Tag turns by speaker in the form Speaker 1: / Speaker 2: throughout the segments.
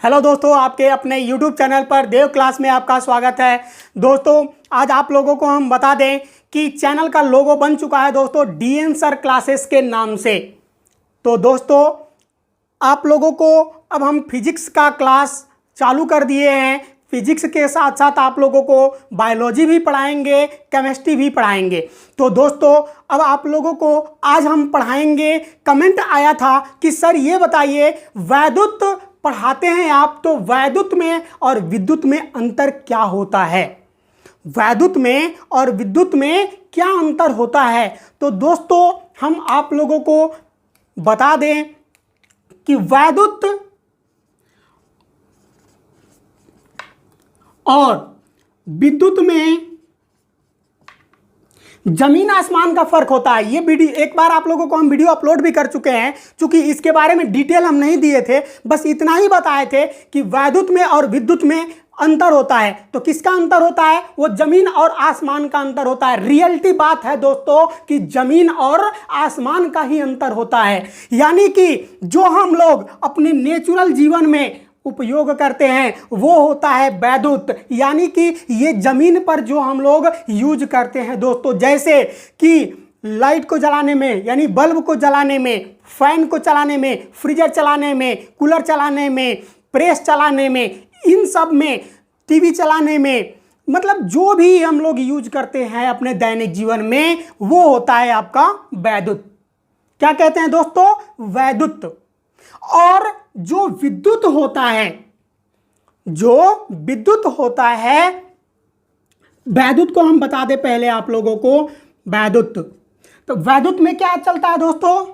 Speaker 1: Hello दोस्तों, आपके अपने YouTube चैनल पर देव क्लास में आपका स्वागत है। दोस्तों, आज आप लोगों को हम बता दें कि चैनल का लोगो बन चुका है दोस्तों DN सर क्लासेस के नाम से। तो दोस्तों, आप लोगों को अब हम फिजिक्स का क्लास चालू कर दिए हैं। फिजिक्स के साथ साथ आप लोगों को बायोलॉजी भी पढ़ाएंगे, केमिस्ट्री भी पढ़ाएंगे। तो दोस्तों, अब आप लोगों को आज हम पढ़ाएंगे। कमेंट आया था कि सर ये बताइए, वैद्युत पढ़ाते हैं आप, तो वैद्युत में और विद्युत में अंतर क्या होता है? वैद्युत में और विद्युत में क्या अंतर होता है? तो दोस्तों, हम आप लोगों को बता दें कि वैद्युत और विद्युत में जमीन आसमान का फर्क होता है। ये वीडियो एक बार आप लोगों को हम वीडियो अपलोड भी कर चुके हैं, क्योंकि इसके बारे में डिटेल हम नहीं दिए थे, बस इतना ही बताए थे कि वैद्युत में और विद्युत में अंतर होता है। तो किसका अंतर होता है? वो जमीन और आसमान का अंतर होता है। रियलिटी बात है दोस्तों कि जमीन और आसमान का ही अंतर होता है। यानी कि जो हम लोग अपने नेचुरल जीवन में उपयोग करते हैं वो होता है वैद्युत, यानी कि ये जमीन पर जो हम लोग यूज करते हैं दोस्तों, जैसे कि लाइट को जलाने में, यानी बल्ब को जलाने में, फैन को चलाने में, फ्रीजर चलाने में, कूलर चलाने में, प्रेस चलाने में, इन सब में, टीवी चलाने में, मतलब जो भी हम लोग यूज करते हैं अपने दैनिक जीवन में, वो होता है आपका वैद्युत। क्या कहते हैं दोस्तों? वैद्युत। और जो विद्युत होता है, जो विद्युत होता है, वैद्युत को हम बता दें पहले आप लोगों को। वैद्युत, तो वैद्युत में क्या चलता है दोस्तों?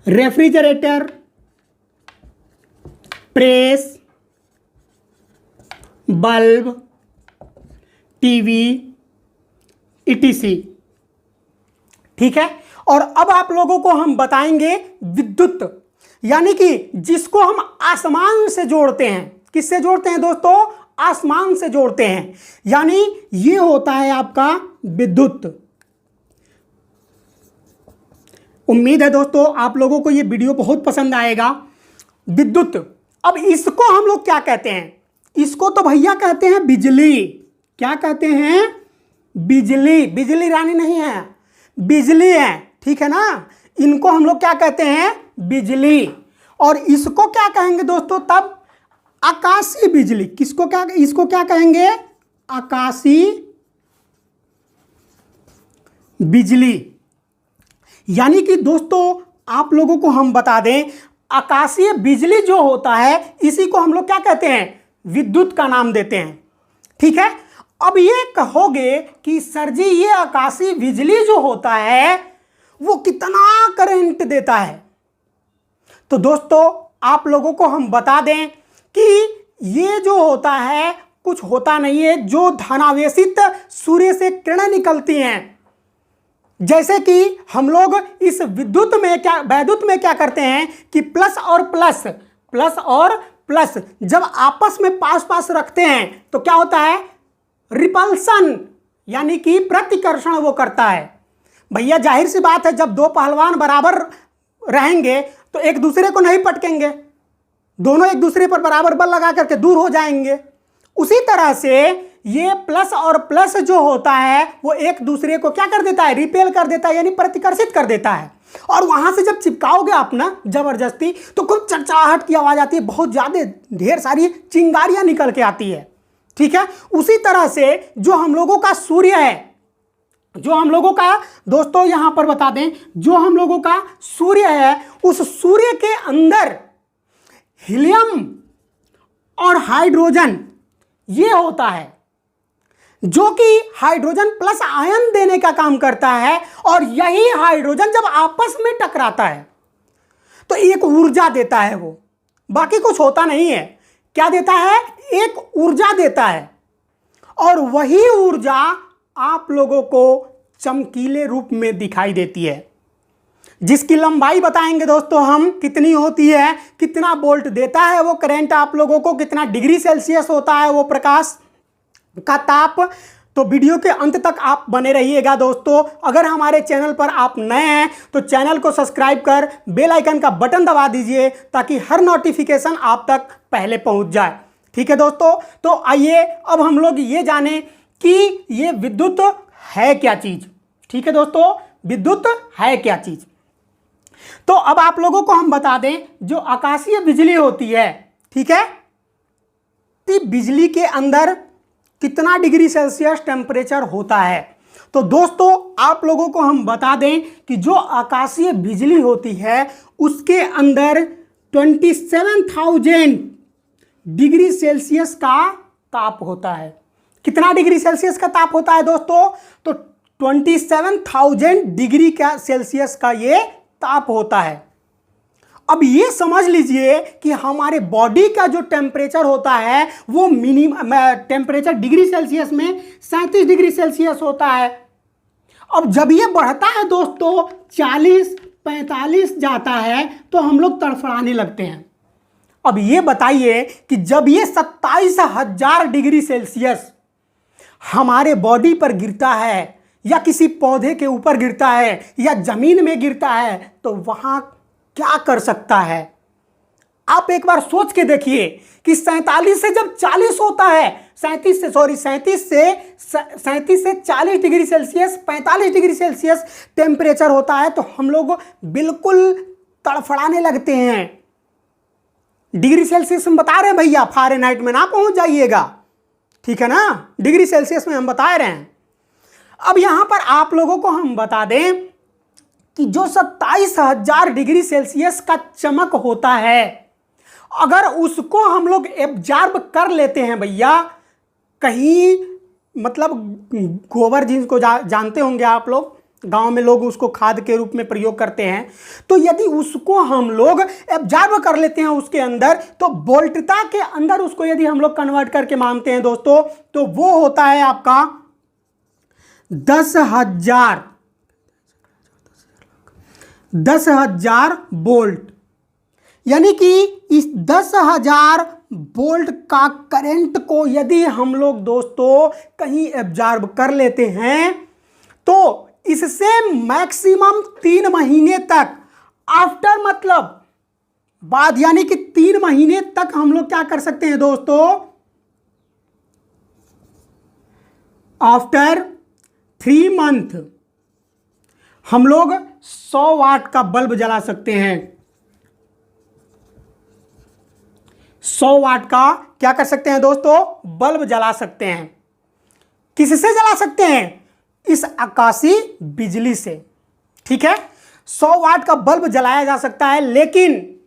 Speaker 1: Refrigerator, press, bulb, TV, etc। ठीक है। और अब आप लोगों को हम बताएंगे विद्युत, यानी कि जिसको हम आसमान से जोड़ते हैं। किससे जोड़ते हैं दोस्तों? आसमान से जोड़ते हैं, यानी ये होता है आपका विद्युत। उम्मीद है दोस्तों आप लोगों को ये वीडियो बहुत पसंद आएगा। विद्युत, अब इसको हम लोग क्या कहते हैं? इसको तो भैया कहते हैं बिजली। क्या कहते हैं? बिजली। बिजली रानी नहीं है, बिजली है, ठीक है ना। इनको हम लोग क्या कहते हैं? बिजली। और इसको क्या कहेंगे दोस्तों तब? आकाशीय बिजली। किसको क्या, इसको क्या कहेंगे? आकाशीय बिजली। यानी कि दोस्तों आप लोगों को हम बता दें, आकाशीय बिजली जो होता है इसी को हम लोग क्या कहते हैं? विद्युत का नाम देते हैं। ठीक है। अब ये कहोगे कि सर जी ये आकाशीय बिजली जो होता है वो कितना करंट देता है? तो दोस्तों आप लोगों को हम बता दें कि ये जो होता है कुछ होता नहीं है। जो धनावेशित सूर्य से किरणें निकलती हैं, जैसे कि हम लोग इस विद्युत में क्या, वैद्युत में क्या करते हैं कि प्लस और प्लस, प्लस और प्लस जब आपस में पास पास रखते हैं तो क्या होता है? रिपल्सन, यानी कि प्रतिकर्षण वो करता है। भैया जाहिर सी बात है, जब दो पहलवान बराबर रहेंगे तो एक दूसरे को नहीं पटकेंगे, दोनों एक दूसरे पर बराबर बल लगा करके दूर हो जाएंगे। उसी तरह से ये प्लस और प्लस जो होता है वो एक दूसरे को क्या कर देता है? रिपेल कर देता है, यानी प्रतिकर्षित कर देता है। और वहां से जब चिपकाओगे आप ना जबरदस्ती, तो खूब चरचराहट की आवाज आती है, बहुत ज्यादा ढेर सारी चिंगारियां निकल के आती है। ठीक है। उसी तरह से जो हम लोगों का सूर्य है, जो हम लोगों का दोस्तों यहां पर बता दें, जो हम लोगों का सूर्य है, उस सूर्य के अंदर हीलियम और हाइड्रोजन ये होता है, जो कि हाइड्रोजन प्लस आयन देने का काम करता है। और यही हाइड्रोजन जब आपस में टकराता है तो एक ऊर्जा देता है, वो बाकी कुछ होता नहीं है। क्या देता है? एक ऊर्जा देता है। और वही ऊर्जा आप लोगों को चमकीले रूप में दिखाई देती है, जिसकी लंबाई बताएंगे दोस्तों हम कितनी होती है, कितना वोल्ट देता है वो करंट आप लोगों को, कितना डिग्री सेल्सियस होता है वो प्रकाश का ताप, तो वीडियो के अंत तक आप बने रहिएगा दोस्तों। अगर हमारे चैनल पर आप नए हैं तो चैनल को सब्सक्राइब कर बेल आइकन का बटन दबा दीजिए ताकि हर नोटिफिकेशन आप तक पहले पहुंच जाए। ठीक है दोस्तों, तो आइए अब हम लोग ये जानें कि ये विद्युत है क्या चीज। ठीक है दोस्तों, विद्युत है क्या चीज। तो अब आप लोगों को हम बता दें, जो आकाशीय बिजली होती है, ठीक है, तो बिजली के अंदर कितना डिग्री सेल्सियस टेम्परेचर होता है। तो दोस्तों आप लोगों को हम बता दें कि जो आकाशीय बिजली होती है उसके अंदर 27,000 डिग्री सेल्सियस का ताप होता है। कितना डिग्री सेल्सियस का ताप होता है दोस्तों? तो 27,000 डिग्री का सेल्सियस का ये ताप होता है। अब ये समझ लीजिए कि हमारे बॉडी का जो टेम्परेचर होता है वो मिनिमम टेम्परेचर डिग्री सेल्सियस में 37 डिग्री सेल्सियस होता है। अब जब ये बढ़ता है दोस्तों 40-45 जाता है तो हम लोग तड़फड़ाने लगते हैं। अब ये बताइए कि जब ये 27,000 डिग्री सेल्सियस हमारे बॉडी पर गिरता है या किसी पौधे के ऊपर गिरता है या जमीन में गिरता है तो वहां क्या कर सकता है? आप एक बार सोच के देखिए कि 47 से जब 40 होता है, 37 से 40 degree Celsius, 45 degree Celsius temperature होता है तो हम लोग बिल्कुल तड़फड़ाने लगते हैं। डिग्री सेल्सियस हम बता रहे हैं भैया, फ़ारेनहाइट में ना पहुंच जाइएगा, ठीक है ना, डिग्री सेल्सियस में हम बता रहे हैं। अब यहां पर आप लोगों को हम बता दें कि जो 27,000 डिग्री सेल्सियस का चमक होता है, अगर उसको हम लोग एब्जॉर्ब कर लेते हैं भैया, कहीं मतलब गोबर जिसको जानते होंगे आप लोग, गांव में लोग उसको खाद के रूप में प्रयोग करते हैं, तो यदि उसको हम लोग एब्जॉर्ब कर लेते हैं उसके अंदर, तो वोल्टता के अंदर उसको यदि हम लोग कन्वर्ट करके मानते हैं दोस्तों, तो वो होता है आपका 10,000 वोल्ट। यानी कि इस 10,000 वोल्ट का करंट को यदि हम लोग दोस्तों कहीं एब्जॉर्ब कर लेते हैं तो इससे मैक्सिमम 3 महीने तक, आफ्टर मतलब बाद, यानी कि 3 महीने तक हम लोग क्या कर सकते हैं दोस्तों, आफ्टर 3 मंथ हम लोग 100 वाट का बल्ब जला सकते हैं। 100 वाट का क्या कर सकते हैं दोस्तों, बल्ब जला सकते हैं। किससे जला सकते हैं? इस आकाशीय बिजली से। ठीक है, 100 वाट का बल्ब जलाया जा सकता है, लेकिन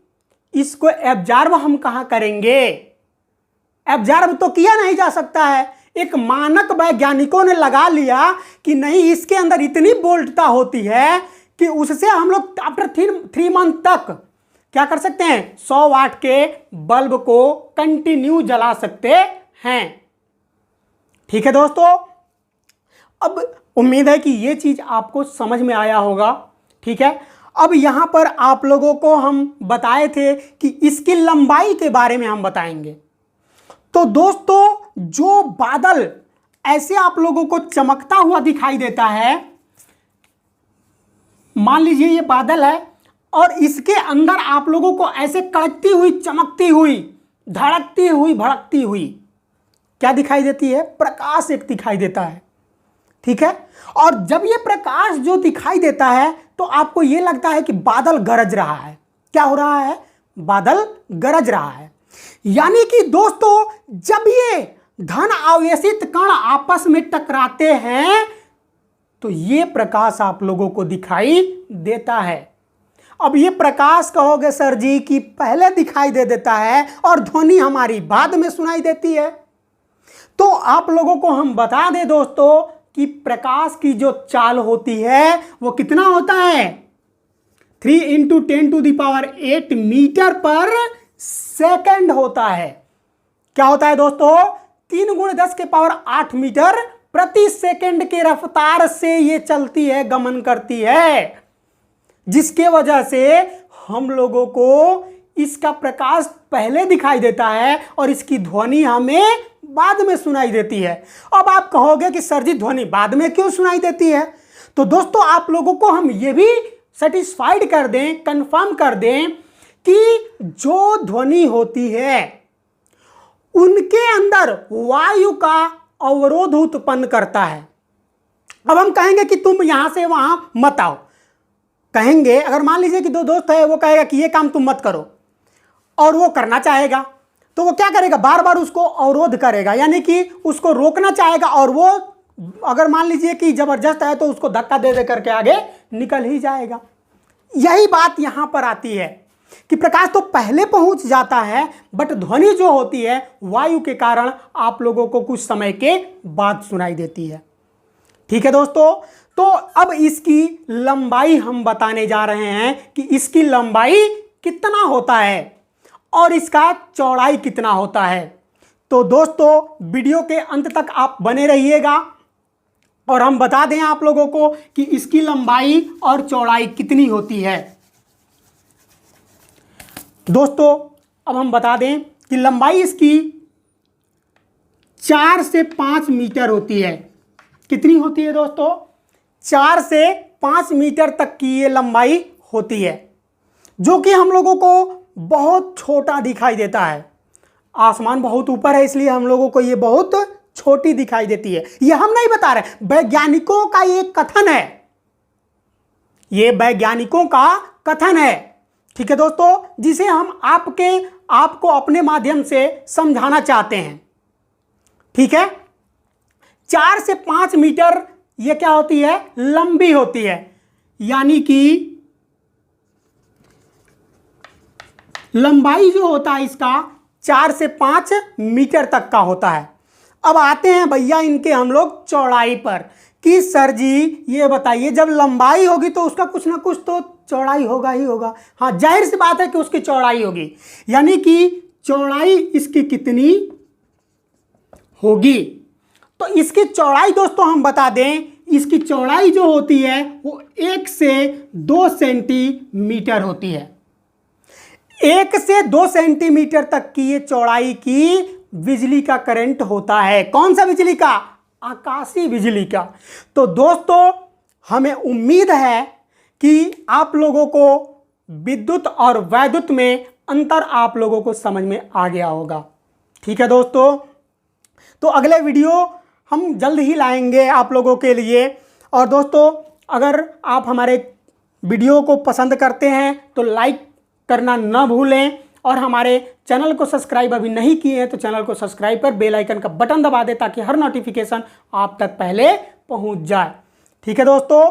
Speaker 1: इसको एब्जॉर्ब हम कहां करेंगे? एब्जॉर्ब तो किया नहीं जा सकता है। एक मानक वैज्ञानिकों ने लगा लिया कि नहीं, इसके अंदर इतनी वोल्टता होती है कि उससे हम लोग आफ्टर 3 मंथ तक क्या कर सकते हैं, 100 वाट के बल्ब को कंटिन्यू जला सकते हैं। ठीक है दोस्तों, अब उम्मीद है कि ये चीज आपको समझ में आया होगा। ठीक है, अब यहां पर आप लोगों को हम बताए थे कि इसकी लंबाई के बारे में हम बताएंगे। तो दोस्तों जो बादल ऐसे आप लोगों को चमकता हुआ दिखाई देता है, मान लीजिए ये बादल है और इसके अंदर आप लोगों को ऐसे कड़कती हुई, चमकती हुई, धड़कती हुई, भड़कती हुई क्या दिखाई देती है? प्रकाश एक दिखाई देता है। ठीक है, और जब ये प्रकाश जो दिखाई देता है तो आपको ये लगता है कि बादल गरज रहा है। क्या हो रहा है? बादल गरज रहा है। यानी कि दोस्तों जब ये धन आवेशित कण आपस में टकराते हैं तो ये प्रकाश आप लोगों को दिखाई देता है। अब ये प्रकाश कहोगे सर जी कि पहले दिखाई दे देता है और ध्वनि हमारी बाद में सुनाई देती है, तो आप लोगों को हम बता दें दोस्तों कि प्रकाश की जो चाल होती है वो कितना होता है? 3 × 10⁸ मीटर पर सेकंड होता है। क्या होता है दोस्तों? 3 × 10⁸ मीटर प्रति सेकंड की रफ्तार से ये चलती है, गमन करती है, जिसके वजह से हम लोगों को इसका प्रकाश पहले दिखाई देता है और इसकी ध्वनि हमें बाद में सुनाई देती है। अब आप कहोगे कि सर जी ध्वनि बाद में क्यों सुनाई देती है? तो दोस्तों आप लोगों को हम ये भी सेटिस्फाइड कर दें, कंफर्म कर दें कि जो ध्वनि होती है उनके अंदर वायु का अवरोध उत्पन्न करता है। अब हम कहेंगे कि तुम यहां से वहां मत आओ, कहेंगे, अगर मान लीजिए कि दो दोस्त है, वो कहेगा कि ये काम तुम मत करो और वो करना चाहेगा, तो वो क्या करेगा, बार बार उसको अवरोध करेगा, यानी कि उसको रोकना चाहेगा, और वो अगर मान लीजिए कि जबरदस्त है तो उसको धक्का दे दे करके आगे निकल ही जाएगा। यही बात यहां पर आती है कि प्रकाश तो पहले पहुंच जाता है, बट ध्वनि जो होती है वायु के कारण आप लोगों को कुछ समय के बाद सुनाई देती है। ठीक है दोस्तों, तो अब इसकी लंबाई हम बताने जा रहे हैं कि इसकी लंबाई कितना होता है और इसका चौड़ाई कितना होता है। तो दोस्तों वीडियो के अंत तक आप बने रहिएगा और हम बता दें आप लोगों को कि इसकी लंबाई और चौड़ाई कितनी होती है। दोस्तों अब हम बता दें कि लंबाई इसकी 4 से 5 मीटर होती है। कितनी होती है दोस्तों? 4 से 5 मीटर तक की ये लंबाई होती है, जो कि हम लोगों को बहुत छोटा दिखाई देता है। आसमान बहुत ऊपर है, इसलिए हम लोगों को ये बहुत छोटी दिखाई देती है। ये हम नहीं बता रहे, वैज्ञानिकों का ये कथन है, ये वैज्ञानिकों का कथन है। ठीक है दोस्तों, जिसे हम आपको अपने माध्यम से समझाना चाहते हैं। ठीक है, 4 से 5 मीटर ये क्या होती है, लंबी होती है, यानी कि लंबाई जो होता है इसका 4 से 5 मीटर तक का होता है। अब आते हैं भैया इनके हम लोग चौड़ाई पर कि सर जी ये बताइए, जब लंबाई होगी तो उसका कुछ ना कुछ तो चौड़ाई होगा ही होगा। हाँ, जाहिर सी बात है कि उसकी चौड़ाई होगी, यानी कि चौड़ाई इसकी कितनी होगी। तो इसकी चौड़ाई दोस्तों हम बता दें, इसकी चौड़ाई जो होती है वो 1 से 2 सेंटीमीटर होती है। 1 से 2 सेंटीमीटर तक की ये चौड़ाई की बिजली का करंट होता है। कौन सा बिजली का? आकाशीय बिजली का। तो दोस्तों हमें उम्मीद है कि आप लोगों को विद्युत और वैद्युत में अंतर आप लोगों को समझ में आ गया होगा। ठीक है दोस्तों, तो अगले वीडियो हम जल्द ही लाएंगे आप लोगों के लिए। और दोस्तों अगर आप हमारे वीडियो को पसंद करते हैं तो लाइक करना न भूलें, और हमारे चैनल को सब्सक्राइब अभी नहीं किए हैं तो चैनल को सब्सक्राइब कर बेल आइकन का बटन दबा दें ताकि हर नोटिफिकेशन आप तक पहले पहुंच जाए। ठीक है दोस्तों,